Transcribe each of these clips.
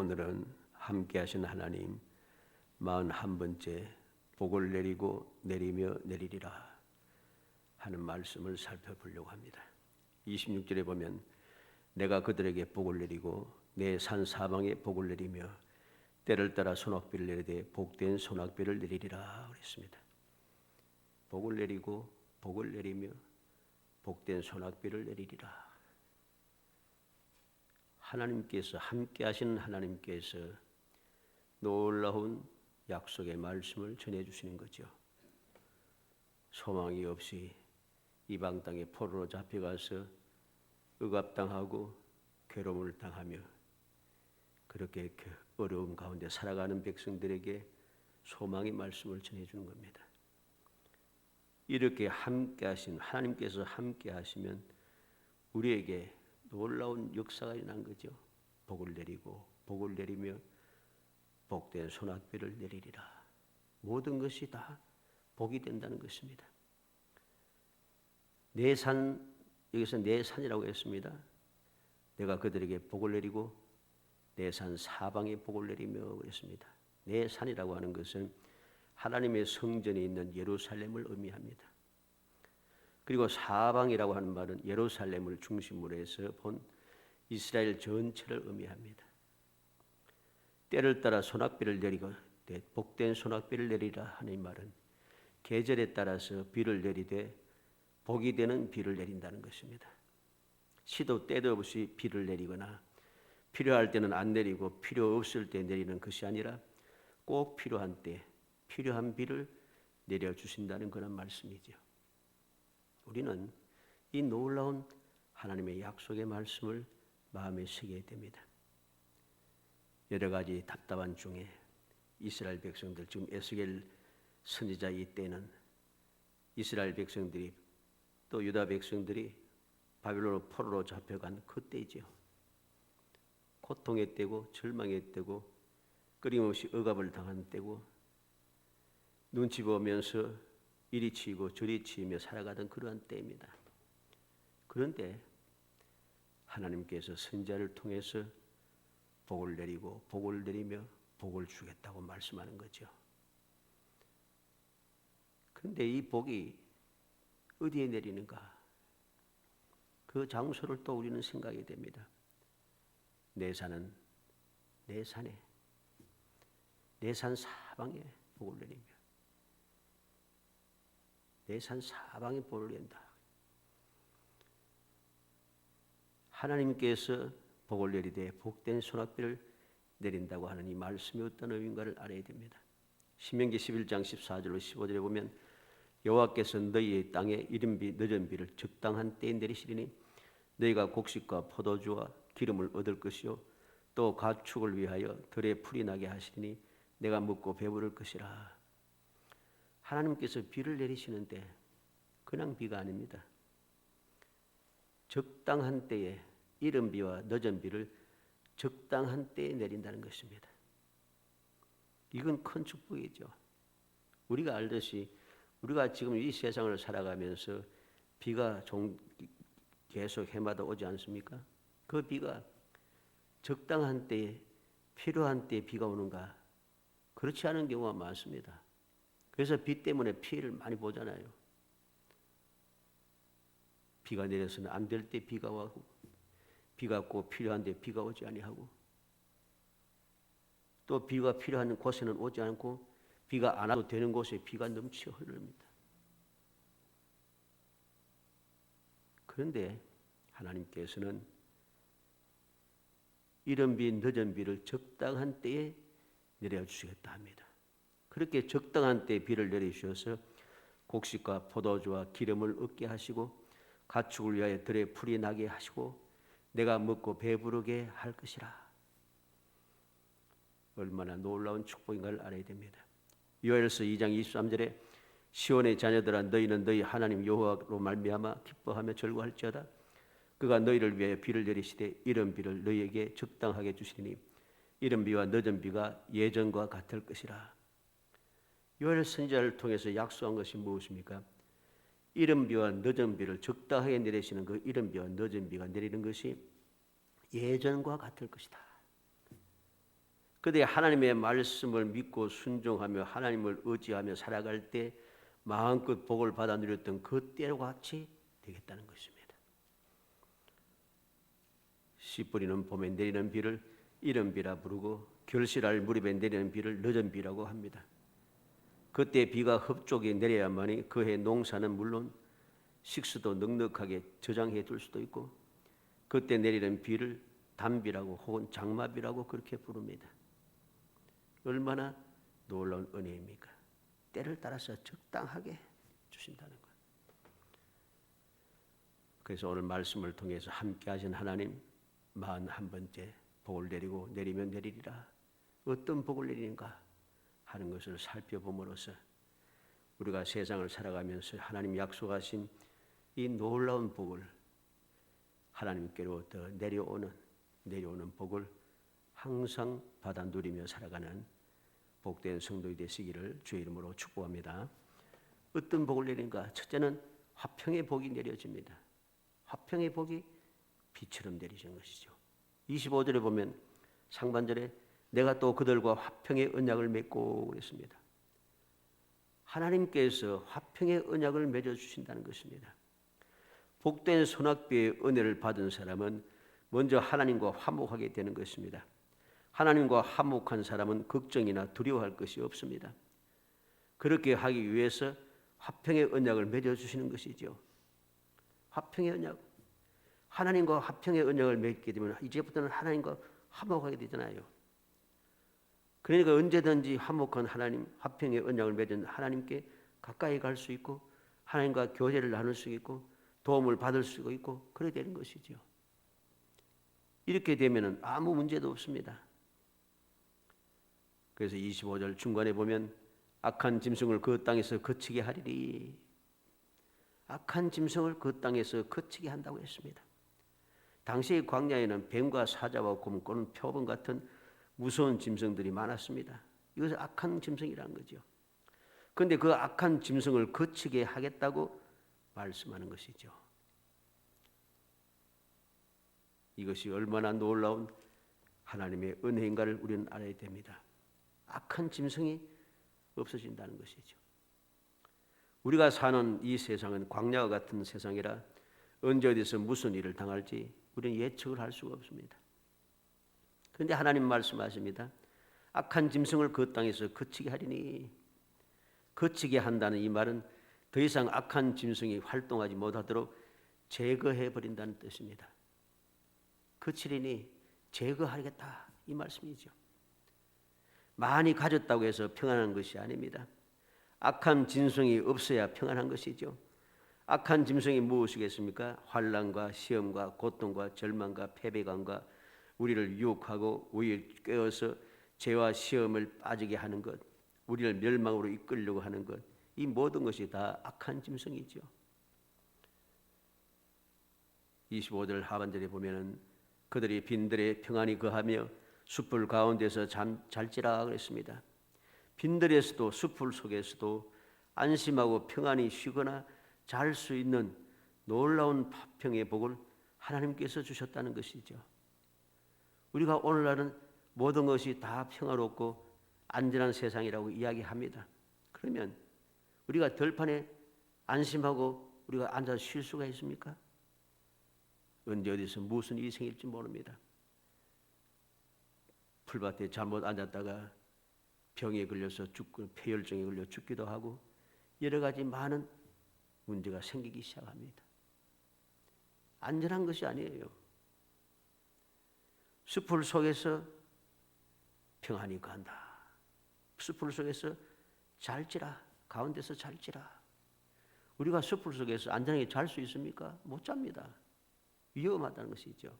오늘은 함께 하신 하나님 41번째 복을 내리고 내리며 내리리라 하는 말씀을 살펴보려고 합니다. 26절에 보면 내가 그들에게 복을 내리고 내 산 사방에 복을 내리며 때를 따라 소낙비를 내리되 복된 소낙비를 내리리라 그랬습니다. 복을 내리고 복을 내리며 복된 소낙비를 내리리라. 하나님께서 함께 하시는 하나님께서 놀라운 약속의 말씀을 전해주시는 거죠. 소망이 없이 이방 땅에 포로로 잡혀가서 억압당하고 괴로움을 당하며 그렇게 어려움 가운데 살아가는 백성들에게 소망의 말씀을 전해주는 겁니다. 이렇게 함께 하신 하나님께서 함께 하시면 우리에게 놀라운 역사가 일어난 거죠. 복을 내리고 복을 내리며 복된 소낙비를 내리리라. 모든 것이 다 복이 된다는 것입니다. 내 산, 여기서 내 산이라고 했습니다. 내가 그들에게 복을 내리고 내 산 사방에 복을 내리며 그랬습니다. 내 산이라고 하는 것은 하나님의 성전이 있는 예루살렘을 의미합니다. 그리고 사방이라고 하는 말은 예루살렘을 중심으로 해서 본 이스라엘 전체를 의미합니다. 때를 따라 소낙비를 내리고 복된 소낙비를 내리라 하는 이 말은 계절에 따라서 비를 내리되 복이 되는 비를 내린다는 것입니다. 시도 때도 없이 비를 내리거나 필요할 때는 안 내리고 필요 없을 때 내리는 것이 아니라 꼭 필요한 때 필요한 비를 내려주신다는 그런 말씀이죠. 우리는 이 놀라운 하나님의 약속의 말씀을 마음에 새겨야 됩니다. 여러 가지 답답한 중에 이스라엘 백성들, 지금 에스겔 선지자 이때는 이스라엘 백성들이 또 유다 백성들이 바빌론 포로로 잡혀간 그때이죠. 고통의 때고 절망의 때고 끊임없이 억압을 당한 때고 눈치 보면서 이리 치이고 저리 치이며 살아가던 그러한 때입니다. 그런데 하나님께서 선지자를 통해서 복을 내리고 복을 내리며 복을 주겠다고 말씀하는 거죠. 그런데 이 복이 어디에 내리는가? 그 장소를 또 우리는 생각이 됩니다. 내 산은 내 산에 내 산 사방에 복을 내리며 내 산 사방에 복을 낸다. 하나님께서 복을 내리되 복된 소낙비를 내린다고 하는 이 말씀이 어떤 의미인가를 알아야 됩니다. 신명기 11장 14절로 15절에 보면 여호와께서 너희의 땅에 이른비 늦은 비를 적당한 때에 내리시리니 너희가 곡식과 포도주와 기름을 얻을 것이요 또 가축을 위하여 들에 풀이 나게 하시리니 내가 먹고 배부를 것이라. 하나님께서 비를 내리시는데 그냥 비가 아닙니다. 적당한 때에 이른 비와 늦은 비를 적당한 때에 내린다는 것입니다. 이건 큰 축복이죠. 우리가 알듯이 우리가 지금 이 세상을 살아가면서 비가 계속 해마다 오지 않습니까? 그 비가 적당한 때에 필요한 때에 비가 오는가? 그렇지 않은 경우가 많습니다. 그래서 비 때문에 피해를 많이 보잖아요. 비가 내려서는 안 될 때 비가 오고 비가 꼭 필요한데 비가 오지 아니하고 또 비가 필요한 곳에는 오지 않고 비가 안 와도 되는 곳에 비가 넘쳐 흐릅니다. 그런데 하나님께서는 이른 비 늦은 비를 적당한 때에 내려주시겠다 합니다. 그렇게 적당한 때에 비를 내리셔서 곡식과 포도주와 기름을 얻게 하시고 가축을 위하여 들에 풀이 나게 하시고 내가 먹고 배부르게 할 것이라. 얼마나 놀라운 축복인가를 알아야 됩니다. 요엘서 2장 23절에 시온의 자녀들아 너희는 너희 하나님 여호와로 말미암아 기뻐하며 절구할지어다. 그가 너희를 위하여 비를 내리시되 이른 비를 너희에게 적당하게 주시니 이른 비와 늦은 비가 예전과 같을 것이라. 요엘 선지자를 통해서 약속한 것이 무엇입니까? 이른 비와 늦은 비를 적당하게 내리시는 그 이른 비와 늦은 비가 내리는 것이 예전과 같을 것이다. 그때 하나님의 말씀을 믿고 순종하며 하나님을 의지하며 살아갈 때 마음껏 복을 받아 누렸던 그때와 같이 되겠다는 것입니다. 씨 뿌리는 봄에 내리는 비를 이른 비라 부르고 결실할 무렵에 내리는 비를 늦은 비라고 합니다. 그때 비가 흡족히 내려야만이 그해 농사는 물론 식수도 넉넉하게 저장해 둘 수도 있고 그때 내리는 비를 단비라고 혹은 장마비라고 그렇게 부릅니다. 얼마나 놀라운 은혜입니까? 때를 따라서 적당하게 주신다는 것. 그래서 오늘 말씀을 통해서 함께 하신 하나님 41번째 복을 내리고 내리면 내리리라. 어떤 복을 내리는가 하는 것을 살펴봄으로써 우리가 세상을 살아가면서 하나님 약속하신 이 놀라운 복을 하나님께로 더 내려오는 복을 항상 받아 누리며 살아가는 복된 성도이 되시기를 주의 이름으로 축복합니다. 어떤 복을 내리는가? 첫째는 화평의 복이 내려집니다. 화평의 복이 비처럼 내리시는 것이죠. 25절에 보면 상반절에 내가 또 그들과 화평의 언약을 맺고 그랬습니다. 하나님께서 화평의 언약을 맺어주신다는 것입니다. 복된 선악비의 은혜를 받은 사람은 먼저 하나님과 화목하게 되는 것입니다. 하나님과 화목한 사람은 걱정이나 두려워할 것이 없습니다. 그렇게 하기 위해서 화평의 언약을 맺어주시는 것이죠. 화평의 언약. 하나님과 화평의 언약을 맺게 되면 이제부터는 하나님과 화목하게 되잖아요. 그러니까 언제든지 화목한 하나님, 화평의 언약을 맺은 하나님께 가까이 갈 수 있고 하나님과 교제를 나눌 수 있고 도움을 받을 수 있고 그래야 되는 것이죠. 이렇게 되면 아무 문제도 없습니다. 그래서 25절 중간에 보면 악한 짐승을 그 땅에서 거치게 하리리. 악한 짐승을 그 땅에서 거치게 한다고 했습니다. 당시의 광야에는 뱀과 사자와 곰 또는 표범 같은 무서운 짐승들이 많았습니다. 이것은 악한 짐승이라는 거죠. 그런데 그 악한 짐승을 거치게 하겠다고 말씀하는 것이죠. 이것이 얼마나 놀라운 하나님의 은혜인가를 우리는 알아야 됩니다. 악한 짐승이 없어진다는 것이죠. 우리가 사는 이 세상은 광야와 같은 세상이라 언제 어디서 무슨 일을 당할지 우리는 예측을 할 수가 없습니다. 그런데 하나님 말씀하십니다. 악한 짐승을 그 땅에서 거치게 하리니. 거치게 한다는 이 말은 더 이상 악한 짐승이 활동하지 못하도록 제거해 버린다는 뜻입니다. 거치리니 제거하겠다 이 말씀이죠. 많이 가졌다고 해서 평안한 것이 아닙니다. 악한 짐승이 없어야 평안한 것이죠. 악한 짐승이 무엇이겠습니까? 환난과 시험과 고통과 절망과 패배감과 우리를 유혹하고 우리를 꿰어서 죄와 시험을 빠지게 하는 것, 우리를 멸망으로 이끌려고 하는 것, 이 모든 것이 다 악한 짐승이죠. 25절 하반절에 보면은 그들이 빈들에 평안히 거하며 숲을 가운데서 잘지라 그랬습니다. 빈들에서도 숲을 속에서도 안심하고 평안히 쉬거나 잘 수 있는 놀라운 화평의 복을 하나님께서 주셨다는 것이죠. 우리가 오늘날은 모든 것이 다 평화롭고 안전한 세상이라고 이야기합니다. 그러면 우리가 들판에 안심하고 우리가 앉아서 쉴 수가 있습니까? 언제 어디서 무슨 일이 생길지 모릅니다. 풀밭에 잘못 앉았다가 병에 걸려서 죽고 폐혈증에 걸려 죽기도 하고 여러 가지 많은 문제가 생기기 시작합니다. 안전한 것이 아니에요. 숲을 속에서 평안히 간다. 숲을 속에서 잘지라. 가운데서 잘지라. 우리가 숲을 속에서 안전하게 잘 수 있습니까? 못 잡니다. 위험하다는 것이죠.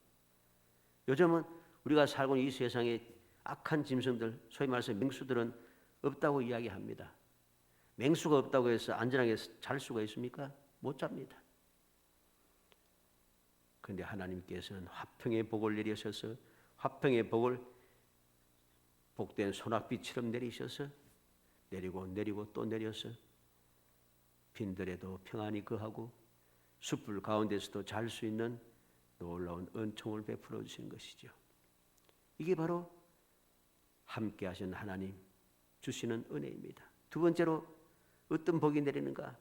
요즘은 우리가 살고 있는 이 세상에 악한 짐승들, 소위 말해서 맹수들은 없다고 이야기합니다. 맹수가 없다고 해서 안전하게 잘 수가 있습니까? 못 잡니다. 그런데 하나님께서는 화평의 복을 내리셔서 화평의 복을 복된 소낙비처럼 내리셔서 내리고 또 내려서 빈들에도 평안히 거하고 숲을 가운데서도 잘 수 있는 놀라운 은총을 베풀어 주시는 것이죠. 이게 바로 함께 하신 하나님 주시는 은혜입니다. 두 번째로 어떤 복이 내리는가?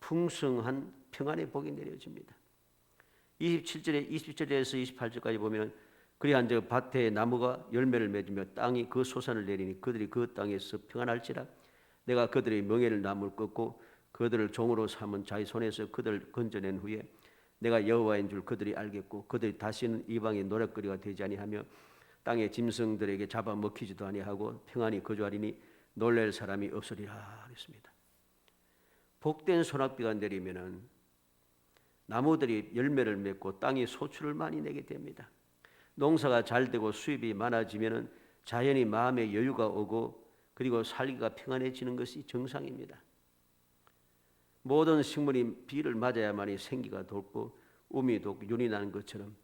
풍성한 평안의 복이 내려집니다. 27절에서 28절까지 보면 그리한 저 밭에 나무가 열매를 맺으며 땅이 그 소산을 내리니 그들이 그 땅에서 평안할지라. 내가 그들의 멍에를 나무를 꺾고 그들을 종으로 삼은 자의 손에서 그들을 건져낸 후에 내가 여호와인 줄 그들이 알겠고 그들이 다시는 이방의 노랫거리가 되지 아니하며 땅의 짐승들에게 잡아먹히지도 아니하고 평안히 거주하리니 놀랄 사람이 없으리라 그랬습니다. 복된 소낙비가 내리면은 나무들이 열매를 맺고 땅이 소출을 많이 내게 됩니다. 농사가 잘 되고 수입이 많아지면은 자연히 마음에 여유가 오고 그리고 살기가 평안해지는 것이 정상입니다. 모든 식물이 비를 맞아야만이 생기가 돋고 음이 돋고 윤이 나는 것처럼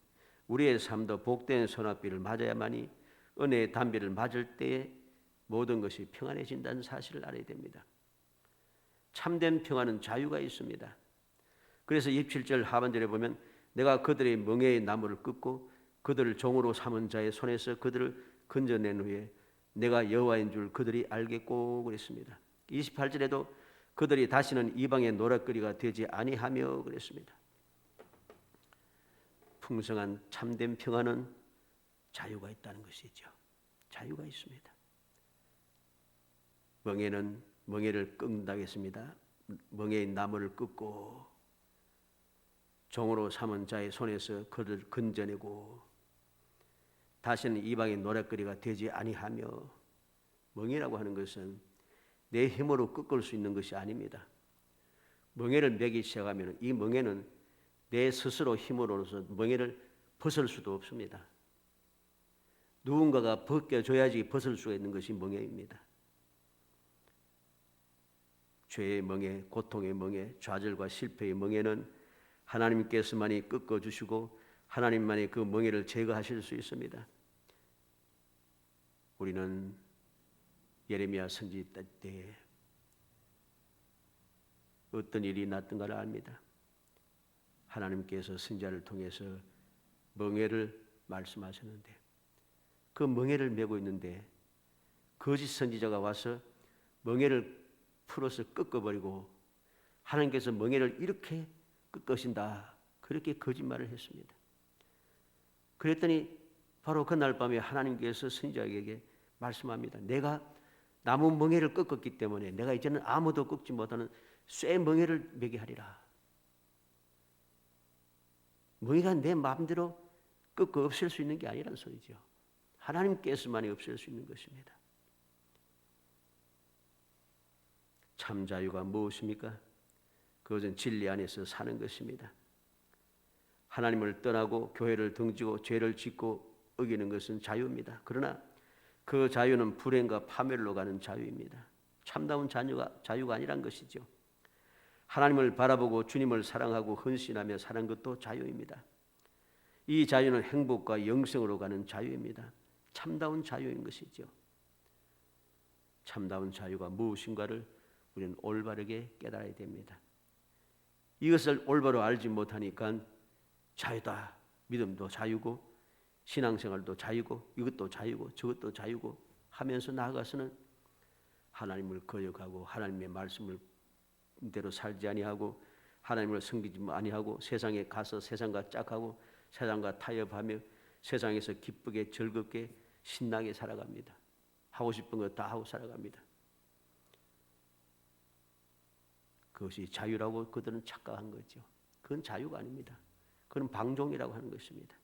우리의 삶도 복된 소낙비를 맞아야만이 은혜의 단비를 맞을 때에 모든 것이 평안해진다는 사실을 알아야 됩니다. 참된 평안은 자유가 있습니다. 그래서 27절 하반절에 보면 내가 그들의 멍에의 나무를 꺾고 그들을 종으로 삼은 자의 손에서 그들을 건져낸 후에 내가 여호와인 줄 그들이 알겠고 그랬습니다. 28절에도 그들이 다시는 이방의 노랫거리가 되지 아니하며 그랬습니다. 풍성한 참된 평안은 자유가 있다는 것이죠. 자유가 있습니다. 멍에는 멍에를 꺾는다고 했습니다. 멍에의 나무를 꺾고 종으로 삼은 자의 손에서 그를 건져내고 다시는 이방의 노랫거리가 되지 아니하며. 멍에라고 하는 것은 내 힘으로 꺾을 수 있는 것이 아닙니다. 멍에를 매기 시작하면 이 멍에는 내 스스로 힘으로서 멍에를 벗을 수도 없습니다. 누군가가 벗겨줘야지 벗을 수가 있는 것이 멍에입니다. 죄의 멍에, 고통의 멍에, 좌절과 실패의 멍에는 하나님께서만이 꺾어주시고 하나님만이 그 멍에를 제거하실 수 있습니다. 우리는 예레미야 선지 때 어떤 일이 났던가를 압니다. 하나님께서 선지자를 통해서 멍에를 말씀하셨는데 그 멍에를 메고 있는데 거짓 선지자가 와서 멍에를 풀어서 꺾어버리고 하나님께서 멍에를 이렇게 꺾으신다 그렇게 거짓말을 했습니다. 그랬더니 바로 그날 밤에 하나님께서 선지자에게 말씀합니다. 내가 나무 멍에를 꺾었기 때문에 내가 이제는 아무도 꺾지 못하는 쇠 멍에를 매게 하리라. 멍에가 내 마음대로 꺾어 없앨 수 있는 게 아니란 소리죠. 하나님께서만이 없앨 수 있는 것입니다. 참 자유가 무엇입니까? 그것은 진리 안에서 사는 것입니다. 하나님을 떠나고 교회를 등지고 죄를 짓고 어기는 것은 자유입니다. 그러나 그 자유는 불행과 파멸로 가는 자유입니다. 참다운 자유가 아니란 것이죠. 하나님을 바라보고 주님을 사랑하고 헌신하며 사는 것도 자유입니다. 이 자유는 행복과 영생으로 가는 자유입니다. 참다운 자유인 것이죠. 참다운 자유가 무엇인가를 우리는 올바르게 깨달아야 됩니다. 이것을 올바로 알지 못하니까 자유다. 믿음도 자유고 신앙생활도 자유고 이것도 자유고 저것도 자유고 하면서 나아가서는 하나님을 거역하고 하나님의 말씀을 대로 살지 아니하고 하나님을 섬기지 아니하고 세상에 가서 세상과 짝하고 세상과 타협하며 세상에서 기쁘게 즐겁게 신나게 살아갑니다. 하고 싶은 거 다 하고 살아갑니다. 그것이 자유라고 그들은 착각한 거죠. 그건 자유가 아닙니다. 그건 방종이라고 하는 것입니다.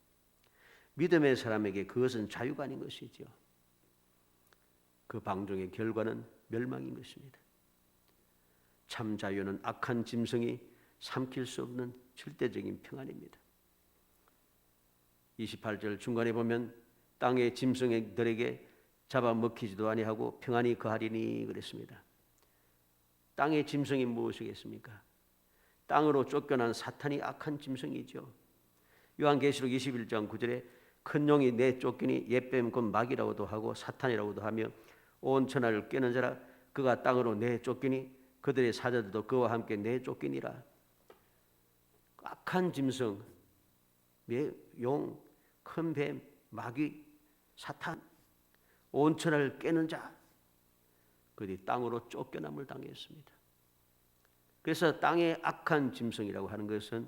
믿음의 사람에게 그것은 자유가 아닌 것이죠. 그 방종의 결과는 멸망인 것입니다. 참 자유는 악한 짐승이 삼킬 수 없는 절대적인 평안입니다. 28절 중간에 보면 땅의 짐승들에게 잡아먹히지도 아니하고 평안히 거하리니 그랬습니다. 땅의 짐승이 무엇이겠습니까? 땅으로 쫓겨난 사탄이 악한 짐승이죠. 요한계시록 21장 9절에 큰 용이 내쫓기니 옛뱀 곧 마귀라고도 하고 사탄이라고도 하며 온 천하를 꿰는 자라 그가 땅으로 내쫓기니 그들의 사자들도 그와 함께 내쫓기니라. 악한 짐승, 용, 큰 뱀, 마귀, 사탄 온천을 깨는 자, 그들이 땅으로 쫓겨남을 당했습니다. 그래서 땅의 악한 짐승이라고 하는 것은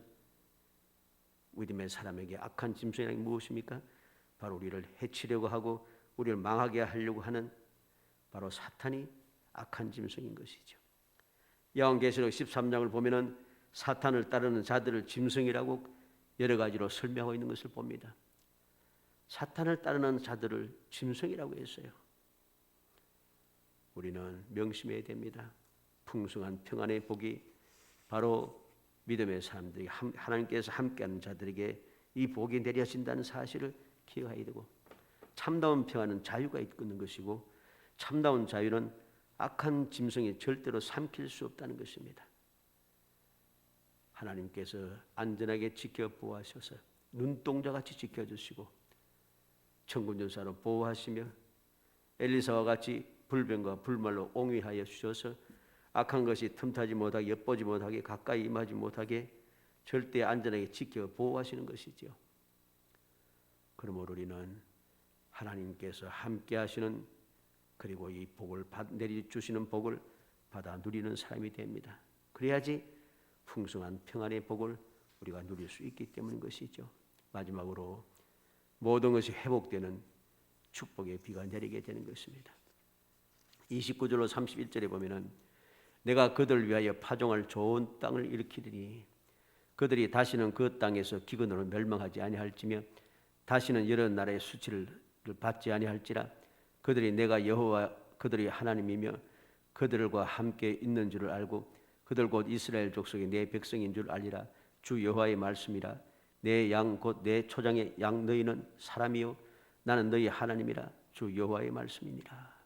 믿음의 사람에게 악한 짐승이란 게 무엇입니까? 바로 우리를 해치려고 하고 우리를 망하게 하려고 하는 바로 사탄이 악한 짐승인 것이죠. 요한계시록 13장을 보면은 사탄을 따르는 자들을 짐승이라고 여러 가지로 설명하고 있는 것을 봅니다. 사탄을 따르는 자들을 짐승이라고 했어요. 우리는 명심해야 됩니다. 풍성한 평안의 복이 바로 믿음의 사람들이 하나님께서 함께하는 자들에게 이 복이 내려진다는 사실을 기억해야 되고, 참다운 평안은 자유가 있는 것이고, 참다운 자유는 악한 짐승이 절대로 삼킬 수 없다는 것입니다. 하나님께서 안전하게 지켜 보호하셔서 눈동자같이 지켜주시고 천군전사로 보호하시며 엘리사와 같이 불병과 불말로 옹위하여 주셔서 악한 것이 틈타지 못하게, 엿보지 못하게, 가까이 임하지 못하게 절대 안전하게 지켜 보호하시는 것이죠. 그러므로 우리는 하나님께서 함께 하시는, 그리고 이 복을 내려주시는 복을 받아 누리는 사람이 됩니다. 그래야지 풍성한 평안의 복을 우리가 누릴 수 있기 때문인 것이죠. 마지막으로 모든 것이 회복되는 축복의 비가 내리게 되는 것입니다. 29절로 31절에 보면은 내가 그들을 위하여 파종할 좋은 땅을 일으키리니 그들이 다시는 그 땅에서 기근으로 멸망하지 아니할지며 다시는 여러 나라의 수치를 받지 아니할지라. 그들이 내가 여호와 그들이 하나님이며 그들과 함께 있는 줄을 알고 그들 곧 이스라엘 족속의 내 백성인 줄 알리라. 주 여호와의 말씀이라. 내 양 곧 내 초장의 양 너희는 사람이요 나는 너희 하나님이라. 주 여호와의 말씀이니라.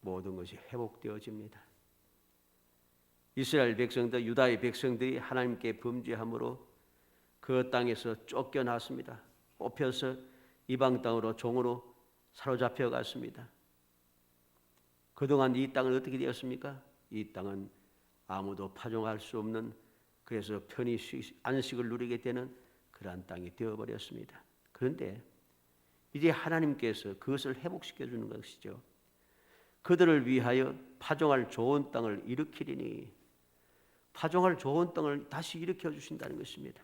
모든 것이 회복되어집니다. 이스라엘 백성들, 유다의 백성들이 하나님께 범죄함으로 그 땅에서 쫓겨났습니다. 뽑혀서 이방 땅으로 종으로 사로잡혀 갔습니다. 그동안 이 땅은 어떻게 되었습니까? 이 땅은 아무도 파종할 수 없는, 그래서 편히 안식을 누리게 되는 그러한 땅이 되어버렸습니다. 그런데 이제 하나님께서 그것을 회복시켜 주는 것이죠. 그들을 위하여 파종할 좋은 땅을 일으키리니, 파종할 좋은 땅을 다시 일으켜 주신다는 것입니다.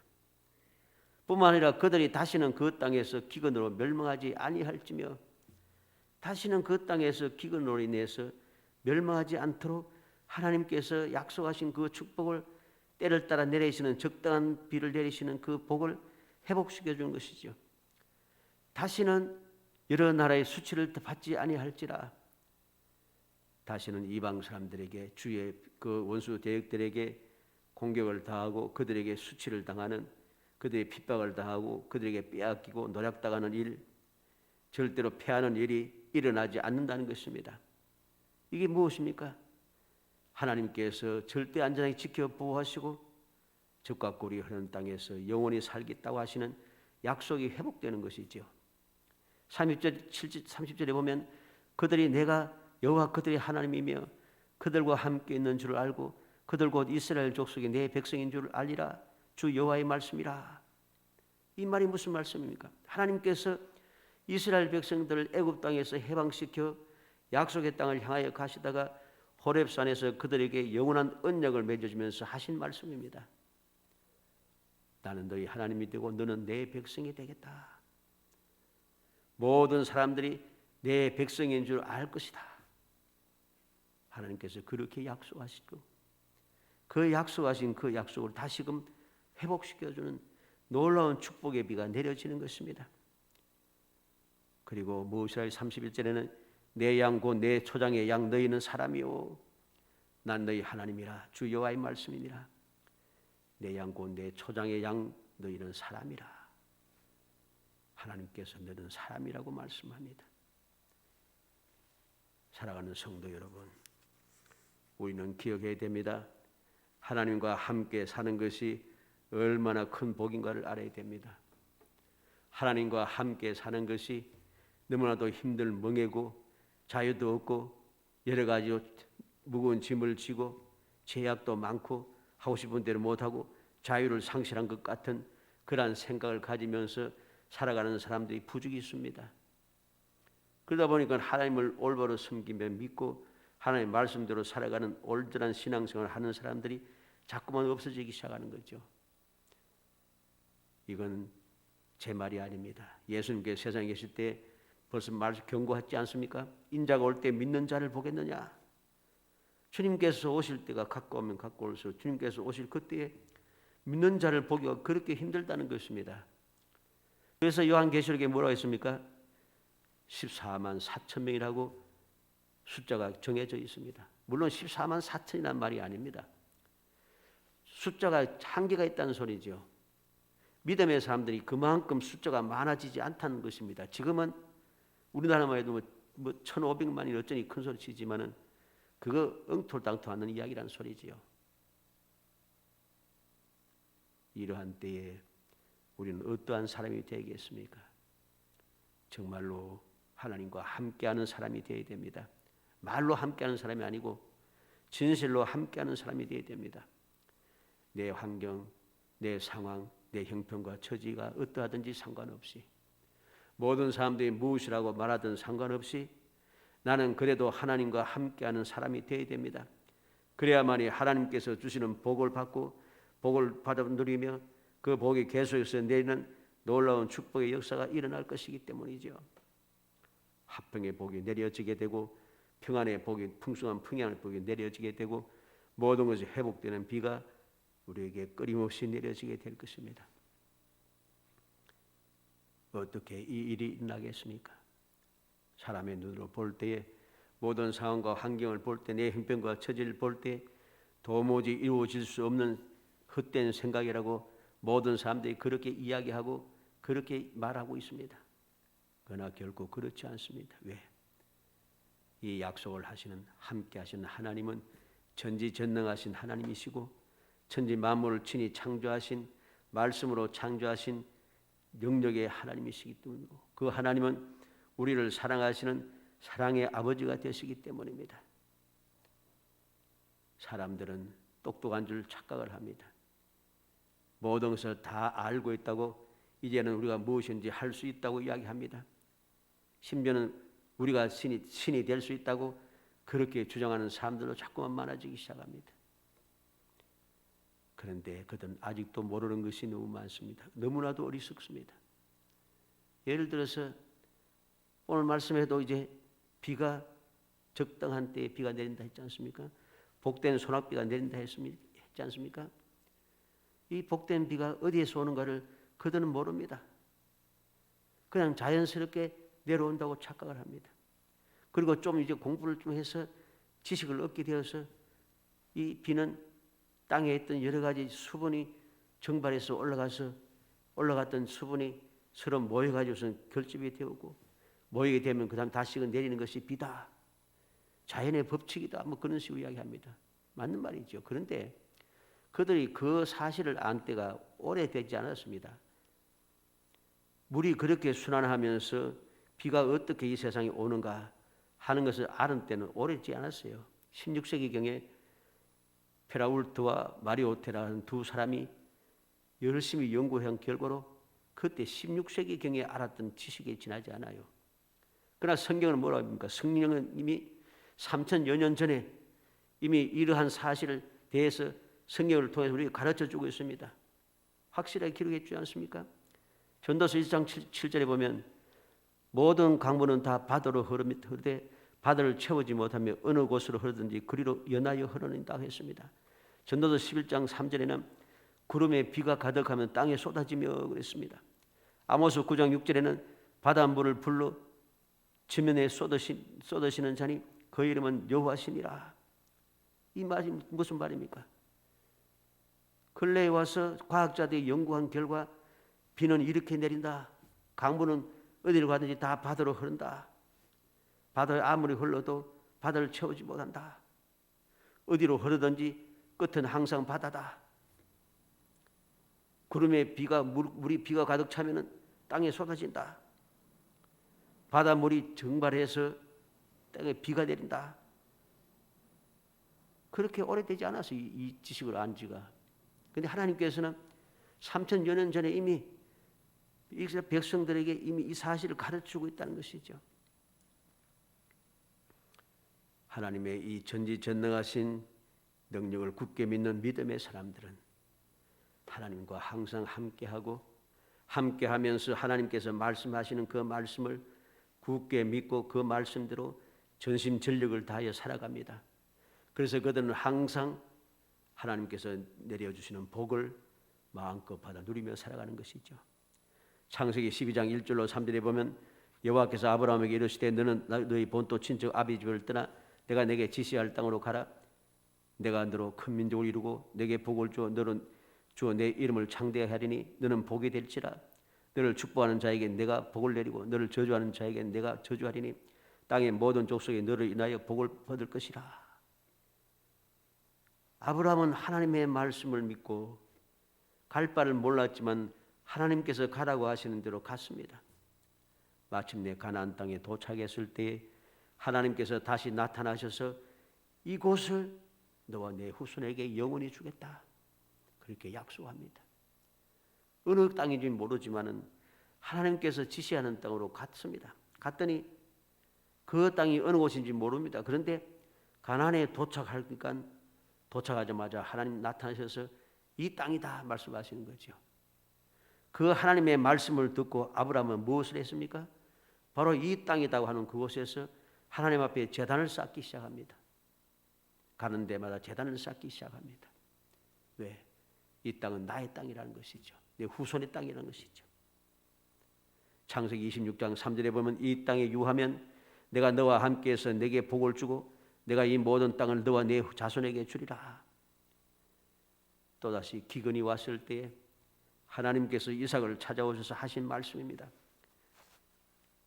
뿐만 아니라 그들이 다시는 그 땅에서 기근으로 멸망하지 아니할지며, 다시는 그 땅에서 기근으로 인해서 멸망하지 않도록 하나님께서 약속하신 그 축복을 때를 따라 내리시는, 적당한 비를 내리시는 그 복을 회복시켜 주는 것이죠. 다시는 여러 나라의 수치를 받지 아니할지라. 다시는 이방 사람들에게, 주의 그 원수 대역들에게 공격을 당하고 그들에게 수치를 당하는, 그들의 핍박을 당하고 그들에게 빼앗기고 노략당하는 일, 절대로 패하는 일이 일어나지 않는다는 것입니다. 이게 무엇입니까? 하나님께서 절대 안전하게 지켜 보호하시고 적과 꿀이 흐르는 땅에서 영원히 살겠다고 하시는 약속이 회복되는 것이죠. 30절에 보면 그들이 내가 여호와 그들의 하나님이며 그들과 함께 있는 줄을 알고 그들 곧 이스라엘 족속의 내 백성인 줄을 알리라. 주 여호와의 말씀이라. 이 말이 무슨 말씀입니까? 하나님께서 이스라엘 백성들을 애굽 땅에서 해방시켜 약속의 땅을 향하여 가시다가 호렙산에서 그들에게 영원한 언약을 맺어주면서 하신 말씀입니다. 나는 너희 하나님이 되고 너는 내 백성이 되겠다. 모든 사람들이 내 백성인 줄 알 것이다. 하나님께서 그렇게 약속하시고 그 약속하신 그 약속을 다시금 회복시켜주는 놀라운 축복의 비가 내려지는 것입니다. 그리고 무엇이라 31절에는 내 양 곧 내 초장의 양 너희는 사람이요 난 너희 하나님이라. 주 여호와의 말씀이니라. 내 양 곧 내 초장의 양 너희는 사람이라. 하나님께서 너는 사람이라고 말씀합니다. 사랑하는 성도 여러분, 우리는 기억해야 됩니다. 하나님과 함께 사는 것이 얼마나 큰 복인가를 알아야 됩니다. 하나님과 함께 사는 것이 너무나도 힘들 멍해고 자유도 없고 여러 가지 무거운 짐을 지고 제약도 많고 하고 싶은 대로 못하고 자유를 상실한 것 같은 그러한 생각을 가지면서 살아가는 사람들이 부족히 있습니다. 그러다 보니까 하나님을 올바로 섬기며 믿고 하나님의 말씀대로 살아가는 올드한 신앙생활을 하는 사람들이 자꾸만 없어지기 시작하는 거죠. 이건 제 말이 아닙니다. 예수님께서 세상에 계실 때 벌써 경고하지 않습니까? 인자가 올 때 믿는 자를 보겠느냐? 주님께서 오실 때가 가까우면 가까울수록 주님께서 오실 그때에 믿는 자를 보기가 그렇게 힘들다는 것입니다. 그래서 요한계시록에 뭐라고 했습니까? 14만 4천 명이라고 숫자가 정해져 있습니다. 물론 14만 4천이라는 말이 아닙니다. 숫자가 한계가 있다는 소리죠. 믿음의 사람들이 그만큼 숫자가 많아지지 않다는 것입니다. 지금은 우리나라만 해도 뭐 1,500만이 어쩌니 큰 소리 치지만은 그거 엉톨당토 않는 이야기라는 소리지요. 이러한 때에 우리는 어떠한 사람이 되겠습니까? 정말로 하나님과 함께하는 사람이 되어야 됩니다. 말로 함께하는 사람이 아니고 진실로 함께하는 사람이 되어야 됩니다. 내 환경, 내 상황, 내 형편과 처지가 어떠하든지 상관없이 모든 사람들이 무엇이라고 말하든 상관없이 나는 그래도 하나님과 함께하는 사람이 되어야 됩니다. 그래야만이 하나님께서 주시는 복을 받고 복을 받아 누리며 그 복이 계속해서 내리는 놀라운 축복의 역사가 일어날 것이기 때문이죠. 화평의 복이 내려지게 되고 평안의 복이 풍성한 평안의 복이 내려지게 되고 모든 것이 회복되는 비가 우리에게 끊임없이 내려지게 될 것입니다. 어떻게 이 일이 일어나겠습니까? 사람의 눈으로 볼 때에 모든 상황과 환경을 볼 때 내 형편과 처지를 볼 때 도무지 이루어질 수 없는 헛된 생각이라고 모든 사람들이 그렇게 이야기하고 그렇게 말하고 있습니다. 그러나 결코 그렇지 않습니다. 왜? 이 약속을 하시는 함께 하시는 하나님은 전지전능하신 하나님이시고 천지 만물을 친히 창조하신 말씀으로 창조하신 능력의 하나님이시기 때문이고 그 하나님은 우리를 사랑하시는 사랑의 아버지가 되시기 때문입니다. 사람들은 똑똑한 줄 착각을 합니다. 모든 것을 다 알고 있다고 이제는 우리가 무엇인지 할 수 있다고 이야기합니다. 심지어는 우리가 신이 될 수 있다고 그렇게 주장하는 사람들도 자꾸만 많아지기 시작합니다. 그런데 그들은 아직도 모르는 것이 너무 많습니다. 너무나도 어리석습니다. 예를 들어서 오늘 말씀에도 이제 비가 적당한 때에 비가 내린다 했지 않습니까? 복된 소낙비가 내린다 했지 않습니까? 이 복된 비가 어디에서 오는가를 그들은 모릅니다. 그냥 자연스럽게 내려온다고 착각을 합니다. 그리고 좀 이제 공부를 좀 해서 지식을 얻게 되어서 이 비는 땅에 있던 여러 가지 수분이 정발해서 올라갔던 수분이 서로 모여가지고서 결집이 되고 모이게 되면 그 다음 다시 내리는 것이 비다. 자연의 법칙이다. 뭐 그런 식으로 이야기합니다. 맞는 말이죠. 그런데 그들이 그 사실을 안 때가 오래되지 않았습니다. 물이 그렇게 순환하면서 비가 어떻게 이 세상에 오는가 하는 것을 아는 때는 오래지 않았어요. 16세기경에 페라울트와 마리오테라는 두 사람이 열심히 연구한 결과로 그때 16세기경에 알았던 지식이 지나지 않아요. 그러나 성경은 뭐라고 합니까? 성경은 이미 3000여 년 전에 이미 이러한 사실을 대해서 성경을 통해서 우리에게 가르쳐주고 있습니다. 확실하게 기록해 주지 않습니까? 전도서 1장 7절에 보면 모든 강물은 다 바다로 흐르되 바다를 채우지 못하며 어느 곳으로 흐르든지 그리로 연하여 흐르는다 했습니다. 전도서 11장 3절에는 구름에 비가 가득하면 땅에 쏟아지며 그랬습니다. 아모스 9장 6절에는 바닷물을 불러 지면에 쏟으시는 자니 그 이름은 여호와시니라. 이 말이 무슨 말입니까? 근래에 와서 과학자들이 연구한 결과 비는 이렇게 내린다. 강물은 어디로 가든지 다 바다로 흐른다. 바다에 아무리 흘러도 바다를 채우지 못한다. 어디로 흐르든지 끝은 항상 바다다. 구름에 물이 비가 가득 차면은 땅에 쏟아진다. 바닷물이 증발해서 땅에 비가 내린다. 그렇게 오래되지 않았어요. 이 지식을 안 지가. 그런데 하나님께서는 3000여 년 전에 이미 이스라엘 백성들에게 이미 이 사실을 가르치고 있다는 것이죠. 하나님의 이 전지전능하신 능력을 굳게 믿는 믿음의 사람들은 하나님과 항상 함께하고 함께하면서 하나님께서 말씀하시는 그 말씀을 굳게 믿고 그 말씀대로 전심전력을 다하여 살아갑니다. 그래서 그들은 항상 하나님께서 내려주시는 복을 마음껏 받아 누리며 살아가는 것이죠. 창세기 12장 1절로 3절에 보면 여호와께서 아브라함에게 이르시되 너는 너희 본토 친척 아비 집을 떠나 내가 내게 지시할 땅으로 가라. 내가 너로 큰 민족을 이루고 내게 복을 주어 너는 주어 내 이름을 창대하게 하리니 너는 복이 될지라. 너를 축복하는 자에게 내가 복을 내리고 너를 저주하는 자에게 내가 저주하리니 땅의 모든 족속이 너를 인하여 복을 받을 것이라. 아브라함은 하나님의 말씀을 믿고 갈 바를 몰랐지만 하나님께서 가라고 하시는 대로 갔습니다. 마침내 가나안 땅에 도착했을 때에 하나님께서 다시 나타나셔서 이곳을 너와 내 후손에게 영원히 주겠다. 그렇게 약속합니다. 어느 땅인지 모르지만은 하나님께서 지시하는 땅으로 갔습니다. 갔더니 그 땅이 어느 곳인지 모릅니다. 그런데 가나안에 도착하니까 도착하자마자 하나님 나타나셔서 이 땅이다 말씀하시는 거죠. 그 하나님의 말씀을 듣고 아브라함은 무엇을 했습니까? 바로 이 땅이라고 하는 그곳에서 하나님 앞에 제단을 쌓기 시작합니다. 가는 데마다 제단을 쌓기 시작합니다. 왜? 이 땅은 나의 땅이라는 것이죠. 내 후손의 땅이라는 것이죠. 창세기 26장 3절에 보면 이 땅에 유하면 내가 너와 함께해서 내게 복을 주고 내가 이 모든 땅을 너와 내 자손에게 주리라. 또다시 기근이 왔을 때에 하나님께서 이삭을 찾아오셔서 하신 말씀입니다.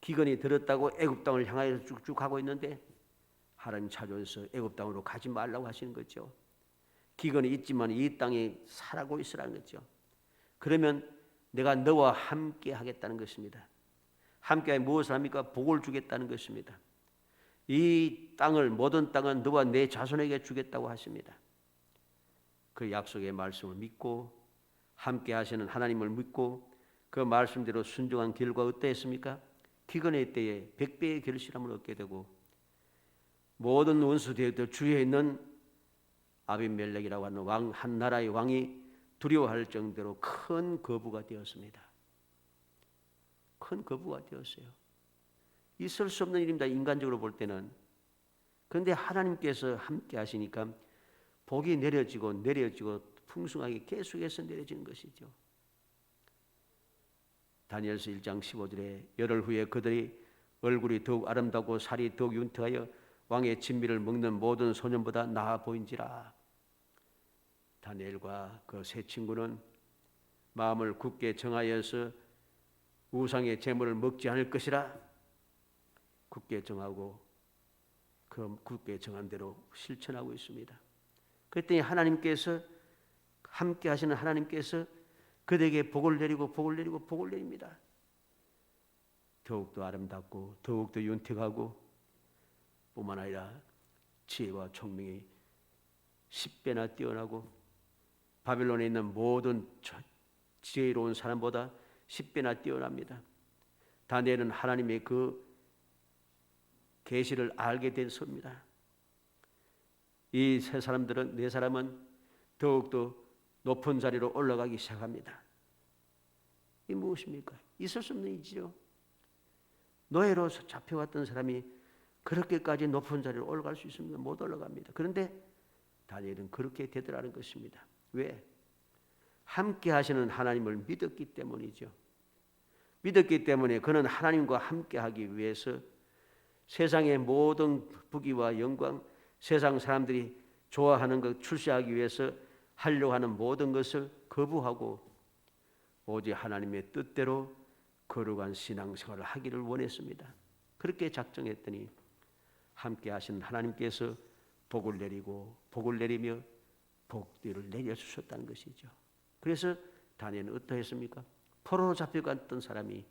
기근이 들었다고 애굽 땅을 향하여 쭉쭉 가고 있는데 하나님 찾아오셔서 애굽 땅으로 가지 말라고 하시는 거죠. 기근이 있지만 이 땅에 살아고 있으라는 거죠. 그러면 내가 너와 함께 하겠다는 것입니다. 함께 무엇을 합니까? 복을 주겠다는 것입니다. 이 땅을 모든 땅은 너와 내 자손에게 주겠다고 하십니다. 그 약속의 말씀을 믿고 함께 하시는 하나님을 믿고 그 말씀대로 순종한 결과 어떠했습니까? 기근의 때에 100배의 결실함을 얻게 되고 모든 원수 대적들 주위에 있는 아비멜렉이라고 하는 왕, 한 나라의 왕이 두려워할 정도로 큰 거부가 되었습니다. 큰 거부가 되었어요. 있을 수 없는 일입니다. 인간적으로 볼 때는. 그런데 하나님께서 함께 하시니까 복이 내려지고 풍성하게 계속해서 내려지는 것이죠. 다니엘서 1장 15절에 열흘 후에 그들이 얼굴이 더욱 아름답고 살이 더욱 윤택하여 왕의 진미를 먹는 모든 소년보다 나아 보인지라. 다니엘과 그 세 친구는 마음을 굳게 정하여서 우상의 제물을 먹지 않을 것이라 굳게 정하고 그 굳게 정한 대로 실천하고 있습니다. 그랬더니 하나님께서 함께 하시는 하나님께서 그들에게 복을 내리고 복을 내리고 복을 내립니다. 더욱더 아름답고 더욱더 윤택하고 뿐만 아니라 지혜와 총명이 10배나 뛰어나고 바빌론에 있는 모든 지혜로운 사람보다 10배나 뛰어납니다. 다니엘은 하나님의 그 계시를 알게 됐습니다. 이 세 사람들은 네 사람은 더욱더 높은 자리로 올라가기 시작합니다. 이 무엇입니까? 있을 수 없는 일이죠. 노예로 잡혀갔던 사람이 그렇게까지 높은 자리로 올라갈 수 있습니까? 못 올라갑니다. 그런데 다니엘은 그렇게 되더라는 것입니다. 왜? 함께 하시는 하나님을 믿었기 때문이죠. 믿었기 때문에 그는 하나님과 함께 하기 위해서 세상의 모든 부귀와 영광, 세상 사람들이 좋아하는 것 출시하기 위해서 하려고 하는 모든 것을 거부하고 오직 하나님의 뜻대로 거룩한 신앙생활을 하기를 원했습니다. 그렇게 작정했더니 함께 하신 하나님께서 복을 내리고 복을 내리며 복들을 내려주셨다는 것이죠. 그래서 다니엘은 어떠했습니까? 포로로 잡혀갔던 사람이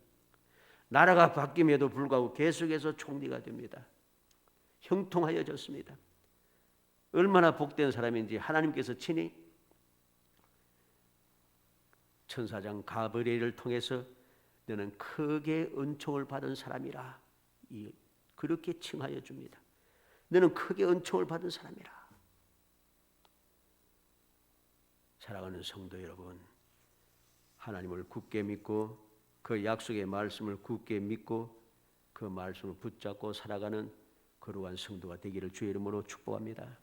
나라가 바뀜에도 불구하고 계속해서 총리가 됩니다. 형통하여졌습니다. 얼마나 복된 사람인지 하나님께서 친히 천사장 가브리엘을 통해서 너는 크게 은총을 받은 사람이라 그렇게 칭하여 줍니다. 너는 크게 은총을 받은 사람이라. 사랑하는 성도 여러분, 하나님을 굳게 믿고 그 약속의 말씀을 굳게 믿고 그 말씀을 붙잡고 살아가는 거룩한 성도가 되기를 주의 이름으로 축복합니다.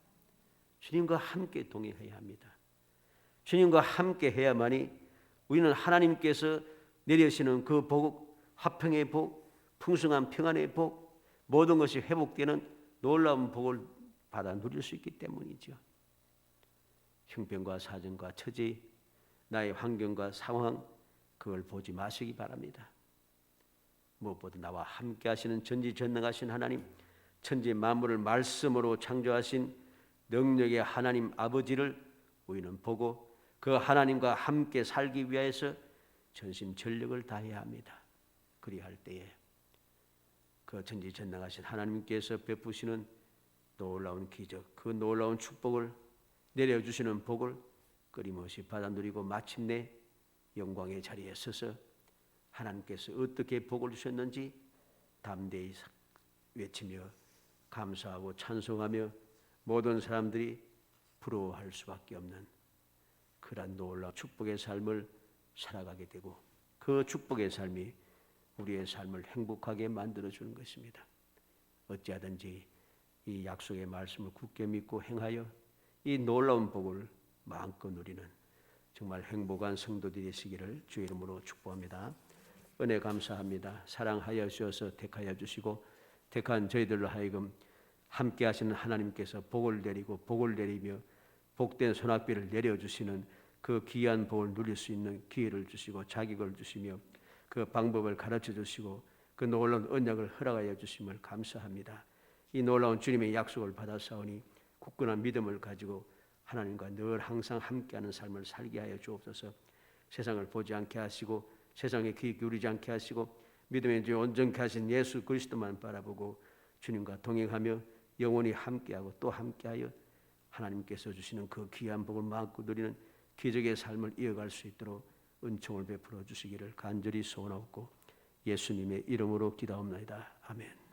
주님과 함께 동행해야 합니다. 주님과 함께 해야만이 우리는 하나님께서 내리시는 그 복, 화평의 복, 풍성한 평안의 복, 모든 것이 회복되는 놀라운 복을 받아 누릴 수 있기 때문이죠. 형편과 사정과 처지, 나의 환경과 상황, 그걸 보지 마시기 바랍니다. 무엇보다 나와 함께 하시는 전지전능하신 하나님, 천지 만물을 말씀으로 창조하신 능력의 하나님 아버지를 우리는 보고 그 하나님과 함께 살기 위해서 전심전력을 다해야 합니다. 그리할 때에 그 전지전능하신 하나님께서 베푸시는 놀라운 기적, 그 놀라운 축복을 내려주시는 복을 끊임없이 받아 누리고 마침내 영광의 자리에 서서 하나님께서 어떻게 복을 주셨는지 담대히 외치며 감사하고 찬송하며 모든 사람들이 부러워할 수밖에 없는 그러한 놀라운 축복의 삶을 살아가게 되고 그 축복의 삶이 우리의 삶을 행복하게 만들어주는 것입니다. 어찌하든지 이 약속의 말씀을 굳게 믿고 행하여 이 놀라운 복을 마음껏 누리는 정말 행복한 성도들이 되시기를 주의 이름으로 축복합니다. 은혜 감사합니다. 사랑하여 주셔서 택하여 주시고 택한 저희들로 하여금 함께 하시는 하나님께서 복을 내리고 복을 내리며 복된 소낙비를 내려주시는 그 귀한 복을 누릴 수 있는 기회를 주시고 자격을 주시며 그 방법을 가르쳐 주시고 그 놀라운 언약을 허락하여 주심을 감사합니다. 이 놀라운 주님의 약속을 받아사오니 굳건한 믿음을 가지고 하나님과 늘 항상 함께하는 삶을 살게 하여 주옵소서. 세상을 보지 않게 하시고 세상에 귀 기울이지 않게 하시고 믿음의 주 온전케 하신 예수 그리스도만 바라보고 주님과 동행하며 영원히 함께하고 또 함께하여 하나님께서 주시는 그 귀한 복을 마음껏 누리는 기적의 삶을 이어갈 수 있도록 은총을 베풀어 주시기를 간절히 소원하옵고 예수님의 이름으로 기도하옵나이다. 아멘.